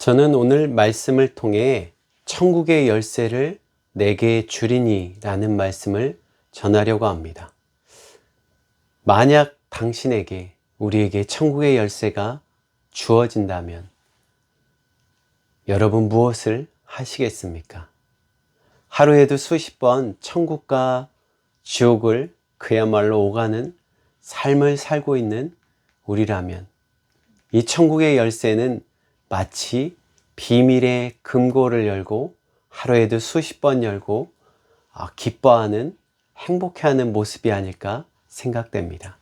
저는 오늘 말씀을 통해 천국의 열쇠를 내게 주리니 라는 말씀을 전하려고 합니다. 만약 당신에게, 우리에게 천국의 열쇠가 주어진다면 여러분 무엇을 하시겠습니까? 하루에도 수십 번 천국과 지옥을 그야말로 오가는 삶을 살고 있는 우리라면 이 천국의 열쇠는 마치 비밀의 금고를 열고 하루에도 수십 번 열고 기뻐하는, 행복해하는 모습이 아닐까 생각됩니다.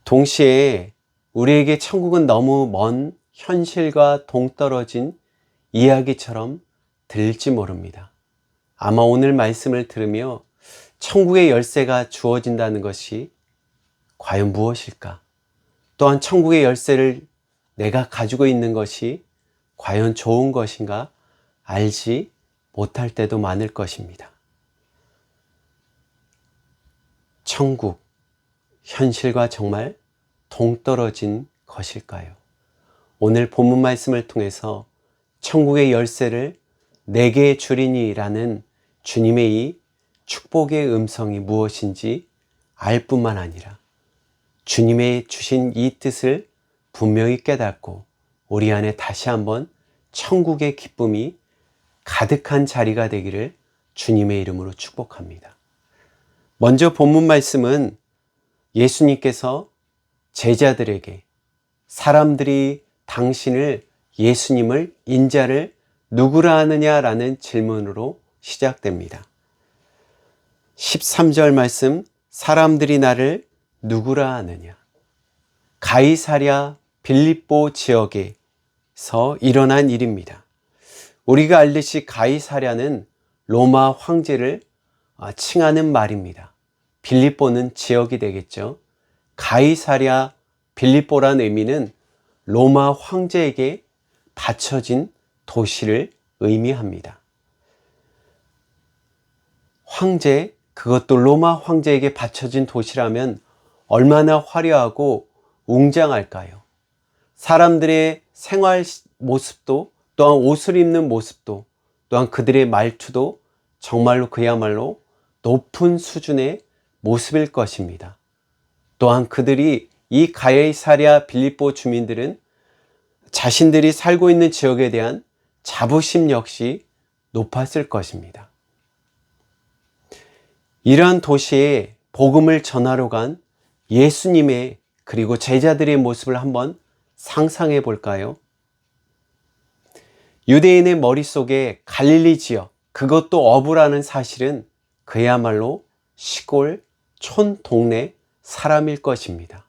동시에 우리에게 천국은 너무 먼 현실과 동떨어진 이야기처럼 들릴지 모릅니다. 아마 오늘 말씀을 들으며 천국의 열쇠가 주어진다는 것이 과연 무엇일까? 또한 천국의 열쇠를 내가 가지고 있는 것이 과연 좋은 것인가 알지 못할 때도 많을 것입니다. 천국, 현실과 정말 동떨어진 것일까요? 오늘 본문 말씀을 통해서 천국의 열쇠를 내게 주리니 라는 주님의 이 축복의 음성이 무엇인지 알 뿐만 아니라 주님의 주신 이 뜻을 분명히 깨닫고 우리 안에 다시 한번 천국의 기쁨이 가득한 자리가 되기를 주님의 이름으로 축복합니다. 먼저 본문 말씀은 예수님께서 제자들에게 사람들이 당신을, 예수님을, 인자를 누구라 하느냐라는 질문으로 시작됩니다. 13절 말씀, 사람들이 나를 누구라 하느냐? 가이사랴 빌립보 지역에서 일어난 일입니다. 우리가 알듯이 가이사랴는 로마 황제를 칭하는 말입니다. 빌립보는 지역이 되겠죠. 가이사랴 빌립보란 의미는 로마 황제에게 바쳐진 도시를 의미합니다. 황제, 그것도 로마 황제에게 바쳐진 도시라면 얼마나 화려하고 웅장할까요? 사람들의 생활 모습도, 또한 옷을 입는 모습도, 또한 그들의 말투도 정말로 그야말로 높은 수준의 모습일 것입니다. 또한 그들이, 이 가이사랴 빌립보 주민들은 자신들이 살고 있는 지역에 대한 자부심 역시 높았을 것입니다. 이러한 도시에 복음을 전하러 간 예수님의, 그리고 제자들의 모습을 한번 상상해 볼까요? 유대인의 머릿속에 갈릴리 지역, 그것도 어부라는 사실은 그야말로 시골, 촌, 동네 사람일 것입니다.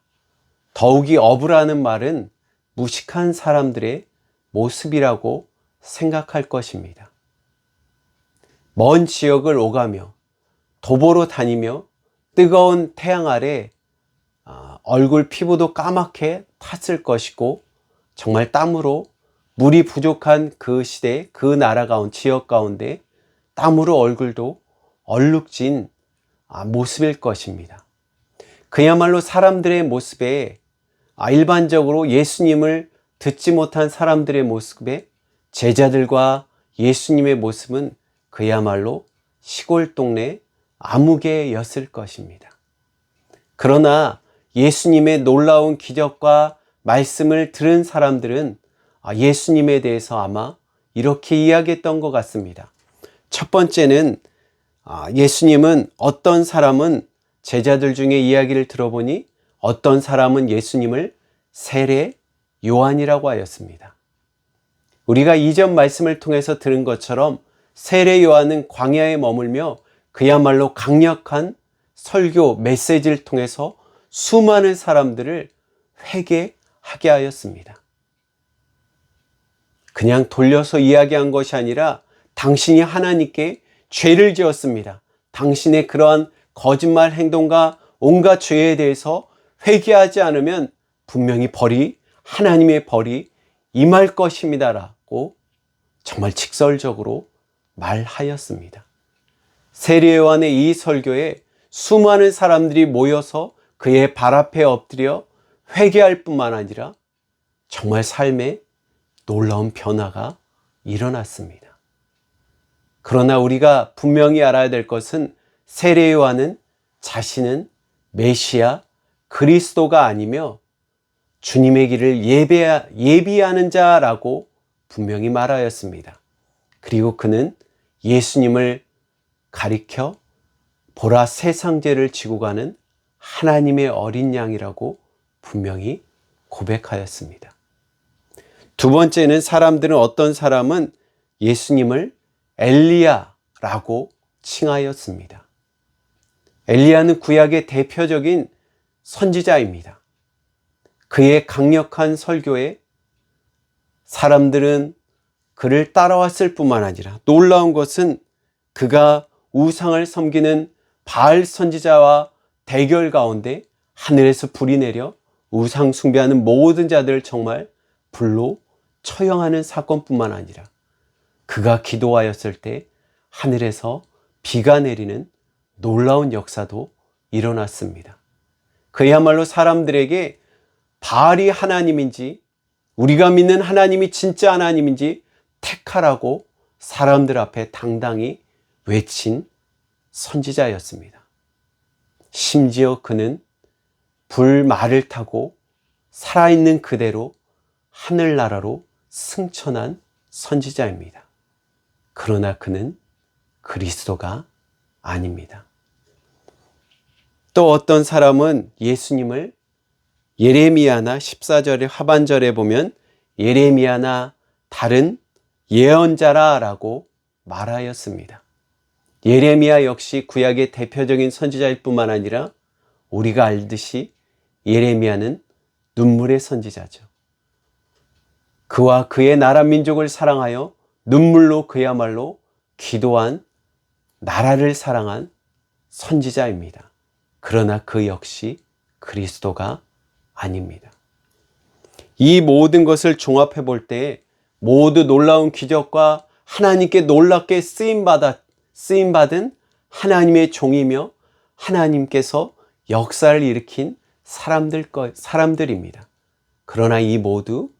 더욱이 어부라는 말은 무식한 사람들의 모습이라고 생각할 것입니다. 먼 지역을 오가며 도보로 다니며 뜨거운 태양 아래 얼굴 피부도 까맣게 탔을 것이고 정말 땀으로, 물이 부족한 그 시대, 그 나라 가운데, 지역 가운데 땀으로 얼굴도 얼룩진 모습일 것입니다. 그야말로 사람들의 모습에, 일반적으로 예수님을 듣지 못한 사람들의 모습에 제자들과 예수님의 모습은 그야말로 시골 동네 아무개였을 것입니다. 그러나 예수님의 놀라운 기적과 말씀을 들은 사람들은 예수님에 대해서 아마 이렇게 이야기했던 것 같습니다. 첫 번째는 예수님은, 어떤 사람은 제자들 중에 이야기를 들어보니 어떤 사람은 예수님을 세례 요한이라고 하였습니다. 우리가 이전 말씀을 통해서 들은 것처럼 세례 요한은 광야에 머물며 그야말로 강력한 설교, 메시지를 통해서 수많은 사람들을 회개하게 하였습니다. 그냥 돌려서 이야기한 것이 아니라 당신이 하나님께 죄를 지었습니다. 당신의 그러한 거짓말 행동과 온갖 죄에 대해서 회개하지 않으면 분명히 벌이, 하나님의 벌이 임할 것입니다라고 정말 직설적으로 말하였습니다. 세례 요한의 이 설교에 수많은 사람들이 모여서 그의 발 앞에 엎드려 회개할 뿐만 아니라 정말 삶에 놀라운 변화가 일어났습니다. 그러나 우리가 분명히 알아야 될 것은 세례 요한은 자신은 메시아 그리스도가 아니며 주님의 길을 예비하는 자라고 분명히 말하였습니다. 그리고 그는 예수님을 가리켜 보라 세상 죄를 지고 가는 하나님의 어린 양이라고 분명히 고백하였습니다. 두 번째는 어떤 사람은 예수님을 엘리야라고 칭하였습니다. 엘리야는 구약의 대표적인 선지자입니다. 그의 강력한 설교에 사람들은 그를 따라왔을 뿐만 아니라 놀라운 것은 그가 우상을 섬기는 바알 선지자와 대결 가운데 하늘에서 불이 내려 우상 숭배하는 모든 자들을 정말 불로 처형하는 사건뿐만 아니라 그가 기도하였을 때 하늘에서 비가 내리는 놀라운 역사도 일어났습니다. 그야말로 사람들에게 바알이 하나님인지 우리가 믿는 하나님이 진짜 하나님인지 택하라고 사람들 앞에 당당히 외친 선지자였습니다. 심지어 그는 불말을 타고 살아있는 그대로 하늘나라로 승천한 선지자입니다. 그러나 그는 그리스도가 아닙니다. 또 어떤 사람은 예수님을 예레미야나 14절의 하반절에 보면 예레미야나 다른 예언자라 라고 말하였습니다. 예레미야 역시 구약의 대표적인 선지자일 뿐만 아니라 우리가 알듯이 예레미야는 눈물의 선지자죠. 그와 그의 나라 민족을 사랑하여 눈물로 그야말로 기도한 나라를 사랑한 선지자입니다. 그러나 그 역시 그리스도가 아닙니다. 이 모든 것을 종합해 볼 때 모두 놀라운 기적과 하나님께 놀랍게 쓰임받은 하나님의 종이며 하나님께서 역사를 일으킨 사람들입니다. 그러나 이 모두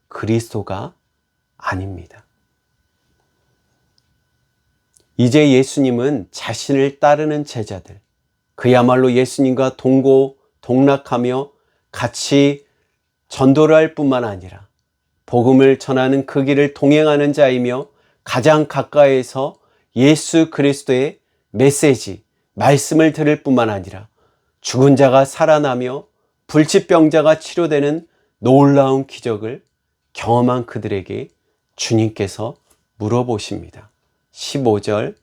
그리스도가 아닙니다. 이제 예수님은 자신을 따르는 제자들, 그야말로 예수님과 동락하며 같이 전도를 할 뿐만 아니라 복음을 전하는 그 길을 동행하는 자이며 가장 가까이에서 예수 그리스도의 메시지, 말씀을 들을 뿐만 아니라 죽은 자가 살아나며 불치병자가 치료되는 놀라운 기적을 경험한 그들에게 주님께서 물어보십니다. 15절,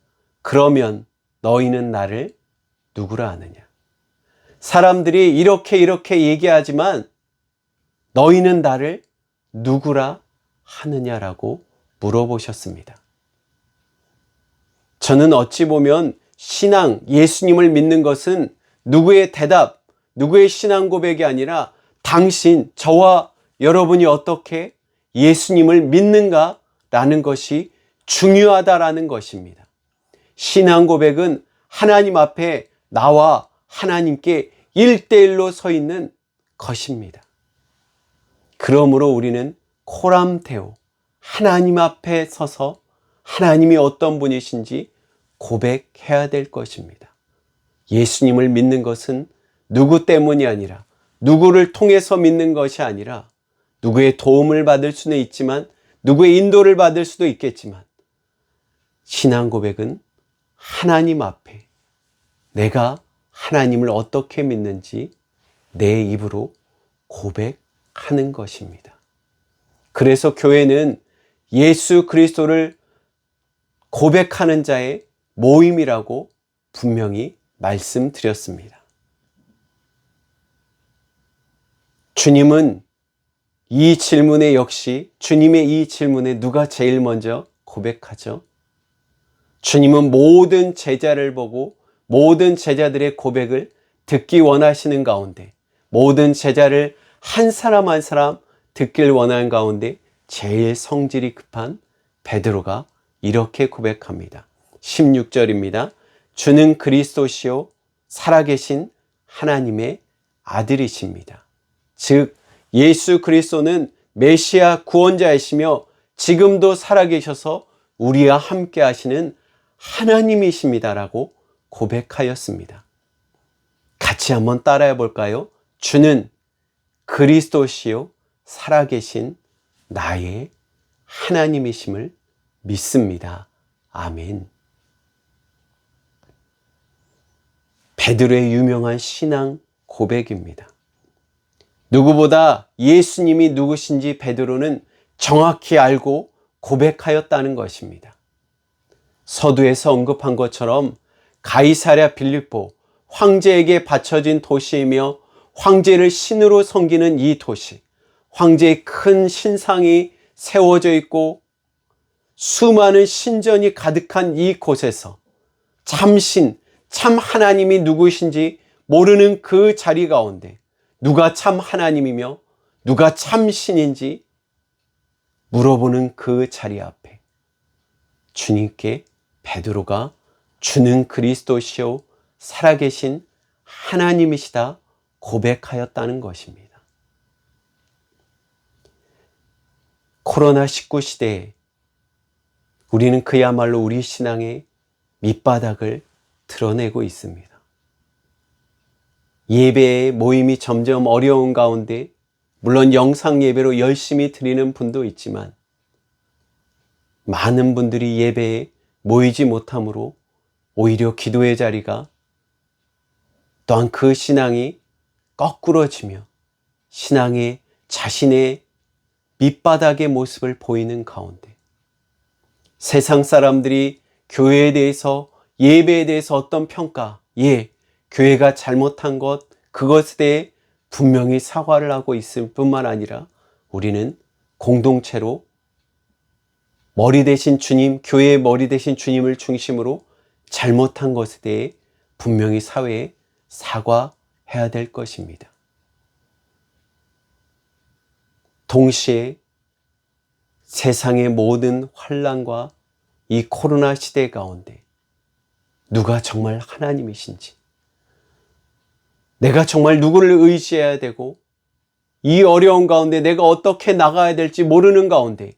그러면 너희는 나를 누구라 하느냐? 사람들이 이렇게 얘기하지만 너희는 나를 누구라 하느냐라고 물어보셨습니다. 저는 어찌 보면 신앙, 예수님을 믿는 것은 누구의 대답, 누구의 신앙 고백이 아니라 당신, 저와 여러분이 어떻게 예수님을 믿는가라는 것이 중요하다라는 것입니다. 신앙 고백은 하나님 앞에 나와 하나님께 1대1로 서 있는 것입니다. 그러므로 우리는 코람데오, 하나님 앞에 서서 하나님이 어떤 분이신지 고백해야 될 것입니다. 예수님을 믿는 것은 누구 때문이 아니라, 누구를 통해서 믿는 것이 아니라, 누구의 도움을 받을 수는 있지만, 누구의 인도를 받을 수도 있겠지만, 신앙 고백은 하나님 앞에 내가 하나님을 어떻게 믿는지 내 입으로 고백하는 것입니다. 그래서 교회는 예수 그리스도를 고백하는 자의 모임이라고 분명히 말씀드렸습니다. 주님은 이 질문에 역시 주님의 이 질문에 누가 제일 먼저 고백하죠? 주님은 모든 제자를 보고 모든 제자들의 고백을 듣기 원하시는 가운데 모든 제자를 한 사람 한 사람 듣길 원하는 가운데 제일 성질이 급한 베드로가 이렇게 고백합니다. 16절입니다. 주는 그리스도시요 살아계신 하나님의 아들이십니다. 즉 예수 그리스도는 메시아 구원자이시며 지금도 살아계셔서 우리와 함께 하시는 하나님이십니다라고 고백하였습니다. 같이 한번 따라해 볼까요? 주는 그리스도시요 살아계신 나의 하나님이심을 믿습니다. 아멘. 베드로의 유명한 신앙 고백입니다. 누구보다 예수님이 누구신지 베드로는 정확히 알고 고백하였다는 것입니다. 서두에서 언급한 것처럼 가이사랴 빌립보, 황제에게 바쳐진 도시이며 황제를 신으로 섬기는 이 도시, 황제의 큰 신상이 세워져 있고 수많은 신전이 가득한 이 곳에서 참신, 참 하나님이 누구신지 모르는 그 자리 가운데 누가 참 하나님이며 누가 참 신인지 물어보는 그 자리 앞에 주님께 베드로가 주는 그리스도시요 살아계신 하나님이시다 고백하였다는 것입니다. 코로나19 시대에 우리는 그야말로 우리 신앙의 밑바닥을 드러내고 있습니다. 예배의 모임이 점점 어려운 가운데 물론 영상 예배로 열심히 드리는 분도 있지만 많은 분들이 예배에 모이지 못함으로 오히려 기도의 자리가 또한 그 신앙이 거꾸러지며 신앙의 자신의 밑바닥의 모습을 보이는 가운데 세상 사람들이 교회에 대해서 예배에 대해서 어떤 평가, 교회가 잘못한 것, 그것에 대해 분명히 사과를 하고 있을 뿐만 아니라 우리는 공동체로 머리 대신 주님, 교회의 머리 대신 주님을 중심으로 잘못한 것에 대해 분명히 사회에 사과해야 될 것입니다. 동시에 세상의 모든 환난과 이 코로나 시대 가운데 누가 정말 하나님이신지, 내가 정말 누구를 의지해야 되고 이 어려운 가운데 내가 어떻게 나가야 될지 모르는 가운데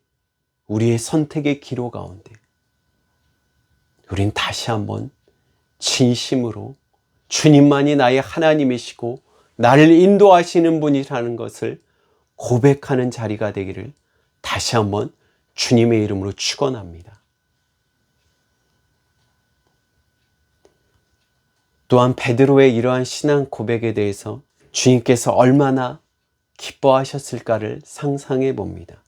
우리의 선택의 기로 가운데 우린 다시 한번 진심으로 주님만이 나의 하나님이시고 나를 인도하시는 분이라는 것을 고백하는 자리가 되기를 다시 한번 주님의 이름으로 축원합니다. 또한 베드로의 이러한 신앙 고백에 대해서 주님께서 얼마나 기뻐하셨을까를 상상해 봅니다.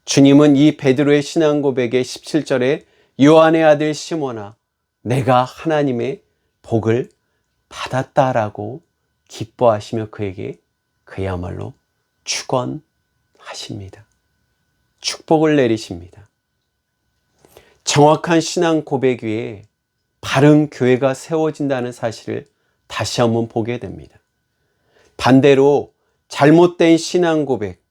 주님은 이 베드로의 신앙 고백의 17절에 요한의 아들 시몬아 내가 하나님의 복을 받았다라고 기뻐하시며 그에게 그야말로 축원하십니다. 축복을 내리십니다. 정확한 신앙 고백 위에 바른 교회가 세워진다는 사실을 다시 한번 보게 됩니다. 반대로 잘못된 신앙 고백,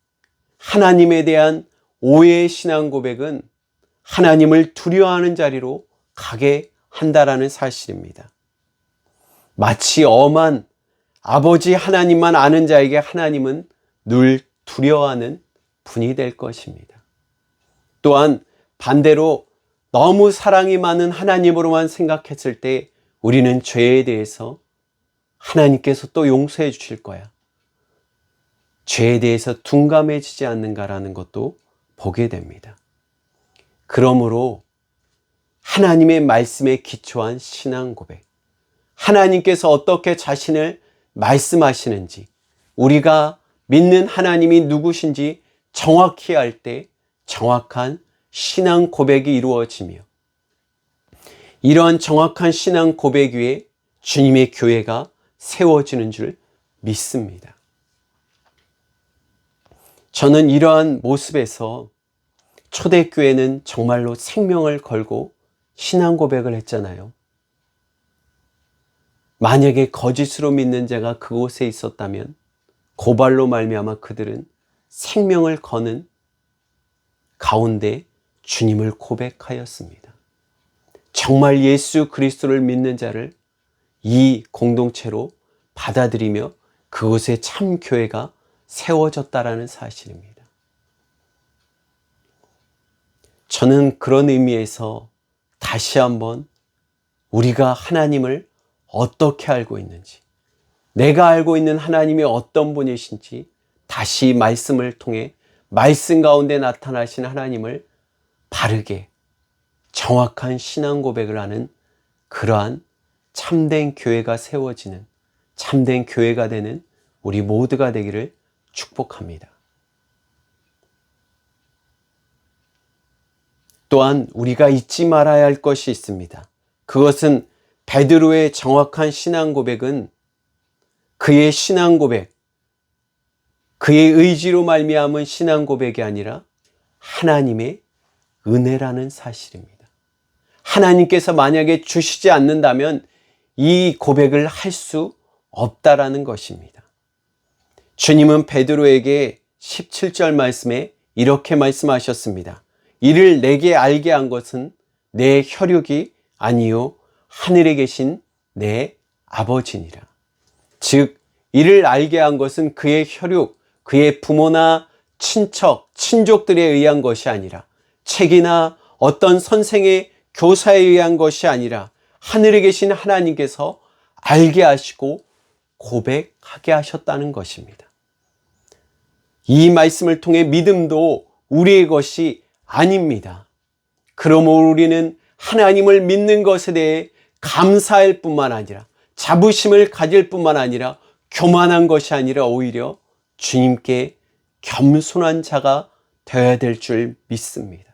하나님에 대한 오해의 신앙 고백은 하나님을 두려워하는 자리로 가게 한다라는 사실입니다. 마치 엄한 아버지 하나님만 아는 자에게 하나님은 늘 두려워하는 분이 될 것입니다. 또한 반대로 너무 사랑이 많은 하나님으로만 생각했을 때 우리는 죄에 대해서 하나님께서 또 용서해 주실 거야, 죄에 대해서 둔감해지지 않는가라는 것도 보게 됩니다. 그러므로 하나님의 말씀에 기초한 신앙 고백, 하나님께서 어떻게 자신을 말씀하시는지, 우리가 믿는 하나님이 누구신지 정확히 알 때 정확한 신앙 고백이 이루어지며 이러한 정확한 신앙 고백 위에 주님의 교회가 세워지는 줄 믿습니다. 저는 이러한 모습에서 초대교회는 정말로 생명을 걸고 신앙 고백을 했잖아요. 만약에 거짓으로 믿는 자가 그곳에 있었다면 고발로 말미암아 그들은 생명을 거는 가운데 주님을 고백하였습니다. 정말 예수 그리스도를 믿는 자를 이 공동체로 받아들이며 그곳에 참 교회가 세워졌다라는 사실입니다. 저는 그런 의미에서 다시 한번 우리가 하나님을 어떻게 알고 있는지, 내가 알고 있는 하나님이 어떤 분이신지 다시 말씀을 통해 말씀 가운데 나타나신 하나님을 바르게 정확한 신앙 고백을 하는 그러한 참된 교회가 세워지는, 참된 교회가 되는 우리 모두가 되기를 축복합니다. 또한 우리가 잊지 말아야 할 것이 있습니다. 그것은 베드로의 정확한 신앙 고백은 그의 신앙 고백, 그의 의지로 말미암은 신앙 고백이 아니라 하나님의 은혜라는 사실입니다. 하나님께서 만약에 주시지 않는다면 이 고백을 할 수 없다라는 것입니다. 주님은 베드로에게 17절 말씀에 이렇게 말씀하셨습니다. 이를 내게 알게 한 것은 내 혈육이 아니요 하늘에 계신 내 아버지니라. 즉 이를 알게 한 것은 그의 혈육, 그의 부모나 친척, 친족들에 의한 것이 아니라 책이나 어떤 선생의 교사에 의한 것이 아니라 하늘에 계신 하나님께서 알게 하시고 고백하게 하셨다는 것입니다. 이 말씀을 통해 믿음도 우리의 것이 아닙니다. 그러므로 우리는 하나님을 믿는 것에 대해 감사할 뿐만 아니라 자부심을 가질 뿐만 아니라 교만한 것이 아니라 오히려 주님께 겸손한 자가 되어야 될 줄 믿습니다.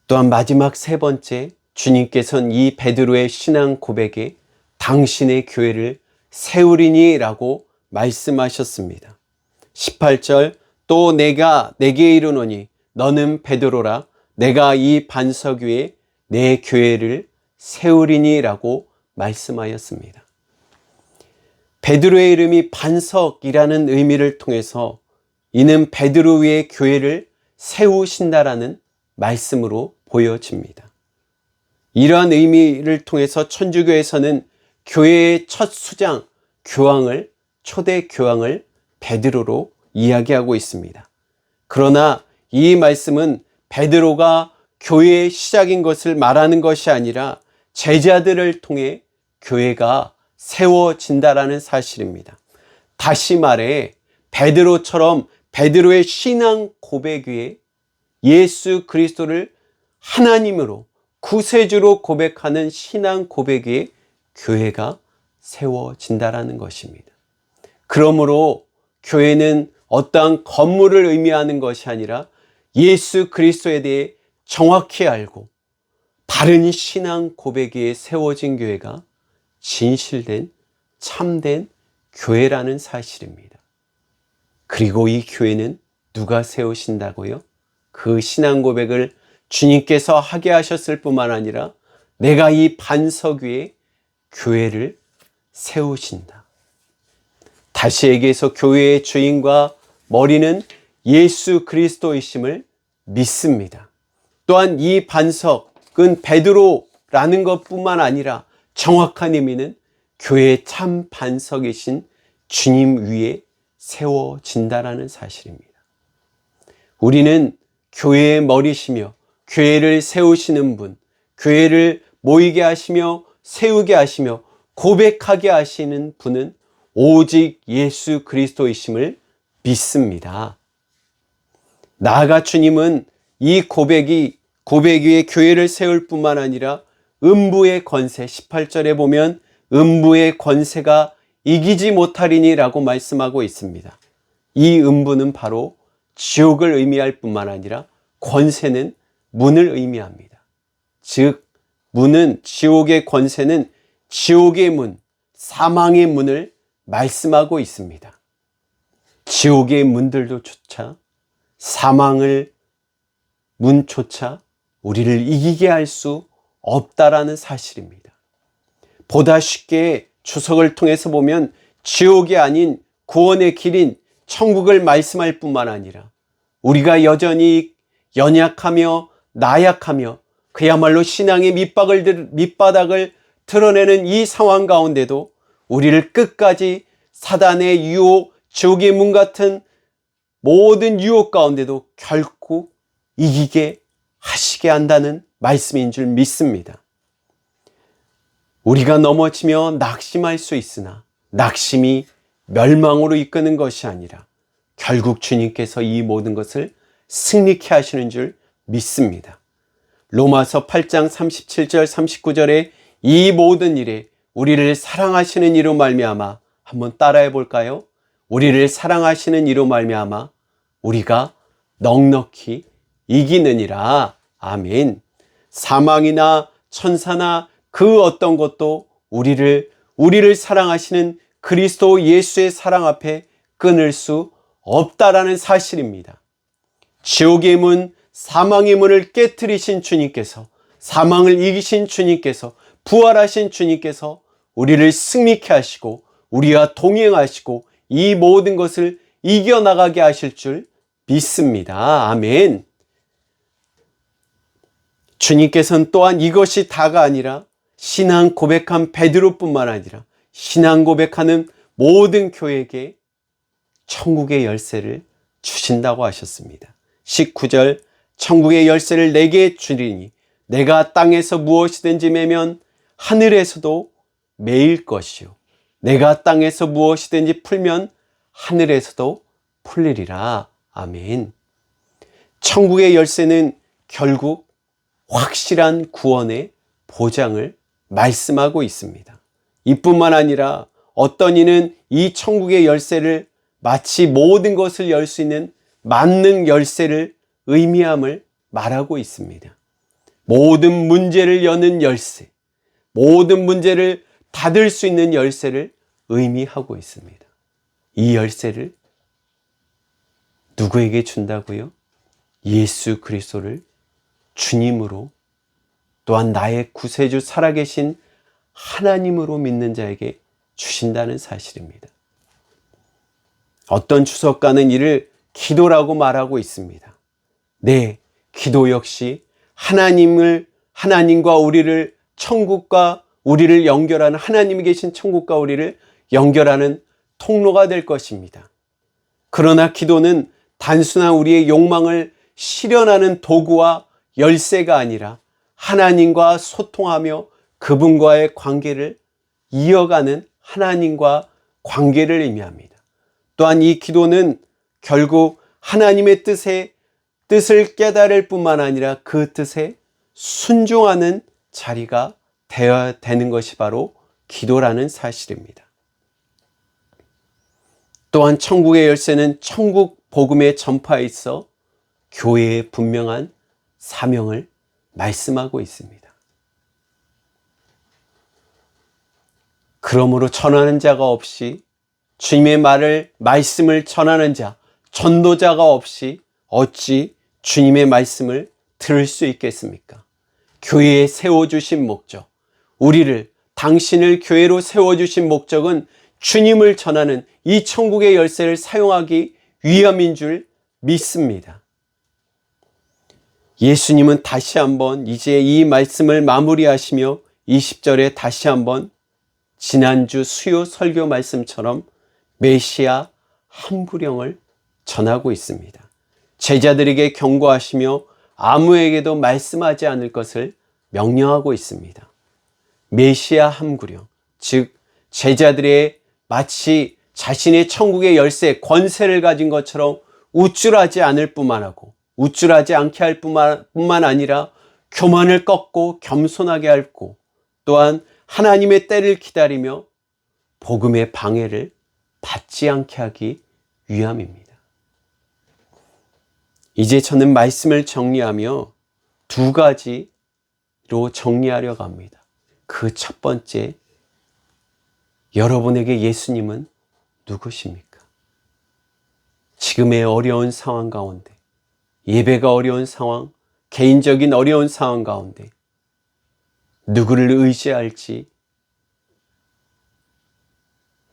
또한 마지막 세 번째, 주님께서는 이 베드로의 신앙 고백에 당신의 교회를 세우리니 라고 말씀하셨습니다. 18절, 또 내가 내게 이르노니 너는 베드로라, 내가 이 반석 위에 내 교회를 세우리니 라고 말씀하였습니다. 베드로의 이름이 반석이라는 의미를 통해서 이는 베드로 위에 교회를 세우신다라는 말씀으로 보여집니다. 이러한 의미를 통해서 천주교에서는 교회의 첫 수장, 교황을, 초대 교황을 베드로로 이야기하고 있습니다. 그러나 이 말씀은 베드로가 교회의 시작인 것을 말하는 것이 아니라 제자들을 통해 교회가 세워진다라는 사실입니다. 다시 말해 베드로처럼 베드로의 신앙 고백 위에 예수 그리스도를 하나님으로 구세주로 고백하는 신앙 고백 위에 교회가 세워진다라는 것입니다. 그러므로 교회는 어떠한 건물을 의미하는 것이 아니라 예수 그리스도에 대해 정확히 알고 바른 신앙 고백 위에 세워진 교회가 진실된 참된 교회라는 사실입니다. 그리고 이 교회는 누가 세우신다고요? 그 신앙 고백을 주님께서 하게 하셨을 뿐만 아니라 내가 이 반석 위에 교회를 세우신다. 다시 얘기해서 교회의 주인과 머리는 예수 그리스도이심을 믿습니다. 또한 이 반석은 베드로라는 것뿐만 아니라 정확한 의미는 교회의 참 반석이신 주님 위에 세워진다라는 사실입니다. 우리는 교회의 머리시며 교회를 세우시는 분, 교회를 모이게 하시며 세우게 하시며 고백하게 하시는 분은 오직 예수 그리스도이심을 믿습니다. 나아가 주님은 이 고백 위에 교회를 세울 뿐만 아니라 음부의 권세, 18절에 보면 음부의 권세가 이기지 못하리니 라고 말씀하고 있습니다. 이 음부는 바로 지옥을 의미할 뿐만 아니라 권세는 문을 의미합니다. 즉 문은, 지옥의 권세는 지옥의 문, 사망의 문을 말씀하고 있습니다. 지옥의 문들도 조차 사망을 문조차 우리를 이기게 할 수 없다라는 사실입니다. 보다 쉽게 주석을 통해서 보면 지옥이 아닌 구원의 길인 천국을 말씀할 뿐만 아니라 우리가 여전히 연약하며 나약하며 그야말로 신앙의 밑바닥을 드러내는 이 상황 가운데도 우리를 끝까지 사단의 유혹, 지옥의 문 같은 모든 유혹 가운데도 결국 이기게 하시게 한다는 말씀인 줄 믿습니다. 우리가 넘어지며 낙심할 수 있으나 낙심이 멸망으로 이끄는 것이 아니라 결국 주님께서 이 모든 것을 승리케 하시는 줄 믿습니다. 로마서 8장 37절 39절에 이 모든 일에 우리를 사랑하시는 이로 말미암아, 한번 따라해 볼까요? 우리를 사랑하시는 이로 말미암아 우리가 넉넉히 이기느니라. 아멘. 사망이나 천사나 그 어떤 것도 우리를 사랑하시는 그리스도 예수의 사랑 앞에 끊을 수 없다라는 사실입니다. 지옥의 문, 사망의 문을 깨트리신 주님께서, 사망을 이기신 주님께서, 부활하신 주님께서 우리를 승리케 하시고 우리와 동행하시고 이 모든 것을 이겨나가게 하실 줄 믿습니다. 아멘. 주님께서는 또한 이것이 다가 아니라 신앙 고백한 베드로뿐만 아니라 신앙 고백하는 모든 교회에게 천국의 열쇠를 주신다고 하셨습니다. 19절, 천국의 열쇠를 내게 주리니 내가 땅에서 무엇이든지 매면 하늘에서도 매일 것이요 내가 땅에서 무엇이든지 풀면 하늘에서도 풀리리라. 아멘. 천국의 열쇠는 결국 확실한 구원의 보장을 말씀하고 있습니다. 이뿐만 아니라 어떤 이는 이 천국의 열쇠를 마치 모든 것을 열 수 있는 만능 열쇠를 의미함을 말하고 있습니다. 모든 문제를 여는 열쇠, 모든 문제를 닫을 수 있는 열쇠를 의미하고 있습니다. 이 열쇠를 누구에게 준다고요? 예수 그리스도를 주님으로, 또한 나의 구세주 살아계신 하나님으로 믿는 자에게 주신다는 사실입니다. 어떤 주석가는 이를 기도라고 말하고 있습니다. 네, 기도 역시 하나님과 우리를, 천국과 우리를 연결하는, 하나님이 계신 천국과 우리를 연결하는 통로가 될 것입니다. 그러나 기도는 단순한 우리의 욕망을 실현하는 도구와 열쇠가 아니라 하나님과 소통하며 그분과의 관계를 이어가는 하나님과 관계를 의미합니다. 또한 이 기도는 결국 하나님의 뜻을 깨달을 뿐만 아니라 그 뜻에 순종하는 자리가 되어야 되는 것이 바로 기도라는 사실입니다. 또한 천국의 열쇠는 천국 복음의 전파에 있어 교회의 분명한 사명을 말씀하고 있습니다. 그러므로 전하는 자가 없이, 주님의 말씀을 전하는 자, 전도자가 없이 어찌 주님의 말씀을 들을 수 있겠습니까? 교회에 세워주신 목적, 당신을 교회로 세워주신 목적은 주님을 전하는 이 천국의 열쇠를 사용하기 위함인 줄 믿습니다. 예수님은 다시 한번 이제 이 말씀을 마무리하시며 20절에 다시 한번 지난주 수요 설교 말씀처럼 메시아 함구령을 전하고 있습니다. 제자들에게 경고하시며 아무에게도 말씀하지 않을 것을 명령하고 있습니다. 메시아 함구령, 즉 제자들의 마치 자신의 천국의 열쇠, 권세를 가진 것처럼 우쭐하지 않을 뿐만 하고 우쭐하지 않게 할 뿐만 아니라 교만을 꺾고 겸손하게 하고, 또한 하나님의 때를 기다리며 복음의 방해를 받지 않게 하기 위함입니다. 이제 저는 말씀을 정리하며 두 가지로 정리하려고 합니다. 그 첫 번째, 여러분에게 예수님은 누구십니까? 지금의 어려운 상황 가운데, 예배가 어려운 상황, 개인적인 어려운 상황 가운데 누구를 의지할지,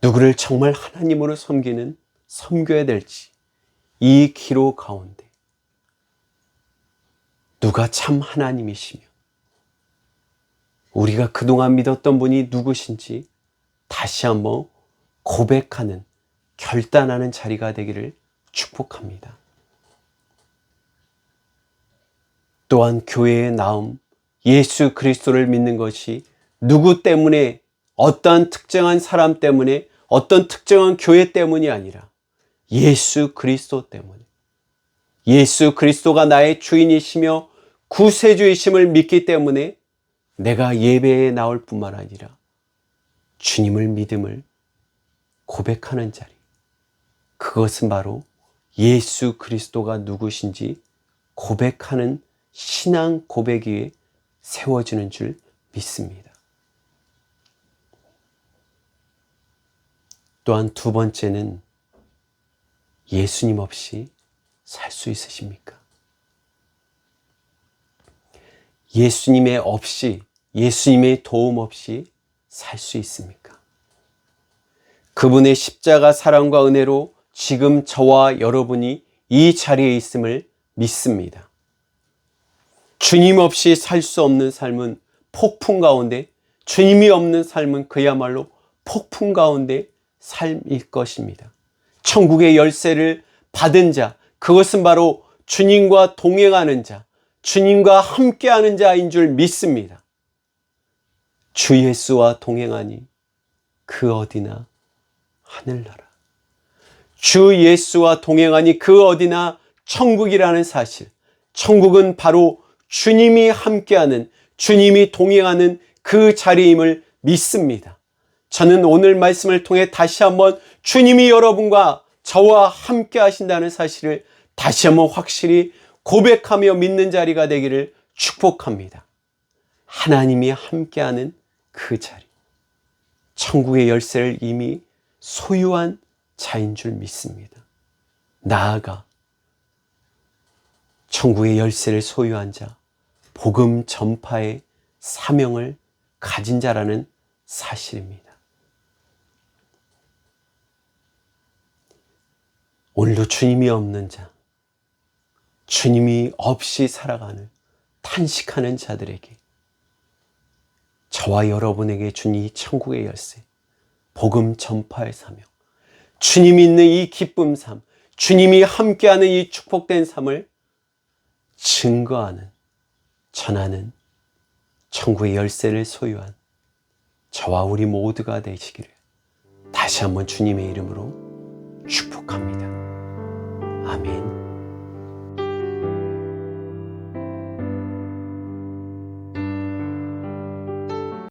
누구를 정말 하나님으로 섬겨야 될지, 이 기로 가운데 누가 참 하나님이시며 우리가 그동안 믿었던 분이 누구신지 다시 한번 고백하는, 결단하는 자리가 되기를 축복합니다. 또한 교회의 나음, 예수 그리스도를 믿는 것이 누구 때문에, 어떠한 특정한 사람 때문에, 어떤 특정한 교회 때문이 아니라 예수 그리스도 때문에, 예수 그리스도가 나의 주인이시며 구세주이심을 믿기 때문에 내가 예배에 나올 뿐만 아니라 주님을 믿음을 고백하는 자리, 그것은 바로 예수 그리스도가 누구신지 고백하는 신앙 고백 위에 세워지는 줄 믿습니다. 또한 두 번째는 예수님 없이 살 수 있으십니까? 예수님의 없이, 예수님의 도움 없이 살 수 있습니까? 그분의 십자가 사랑과 은혜로 지금 저와 여러분이 이 자리에 있음을 믿습니다. 주님 없이 살 수 없는 삶은 폭풍 가운데, 주님이 없는 삶은 그야말로 폭풍 가운데 삶일 것입니다. 천국의 열쇠를 받은 자, 그것은 바로 주님과 동행하는 자, 주님과 함께하는 자인 줄 믿습니다. 주 예수와 동행하니 그 어디나 하늘나라. 주 예수와 동행하니 그 어디나 천국이라는 사실. 천국은 바로 주님이 함께하는, 주님이 동행하는 그 자리임을 믿습니다. 저는 오늘 말씀을 통해 다시 한번 주님이 여러분과 저와 함께 하신다는 사실을 다시 한번 확실히 고백하며 믿는 자리가 되기를 축복합니다. 하나님이 함께하는 그 자리, 천국의 열쇠를 이미 소유한 자인 줄 믿습니다. 나아가 천국의 열쇠를 소유한 자, 복음 전파의 사명을 가진 자라는 사실입니다. 오늘도 주님이 없는 자, 주님이 없이 살아가는, 탄식하는 자들에게, 저와 여러분에게 준 이 천국의 열쇠, 복음 전파의 사명, 주님이 있는 이 기쁨 삶, 주님이 함께하는 이 축복된 삶을 증거하는, 전하는 천국의 열쇠를 소유한 저와 우리 모두가 되시기를 다시 한번 주님의 이름으로 축복합니다. 아멘.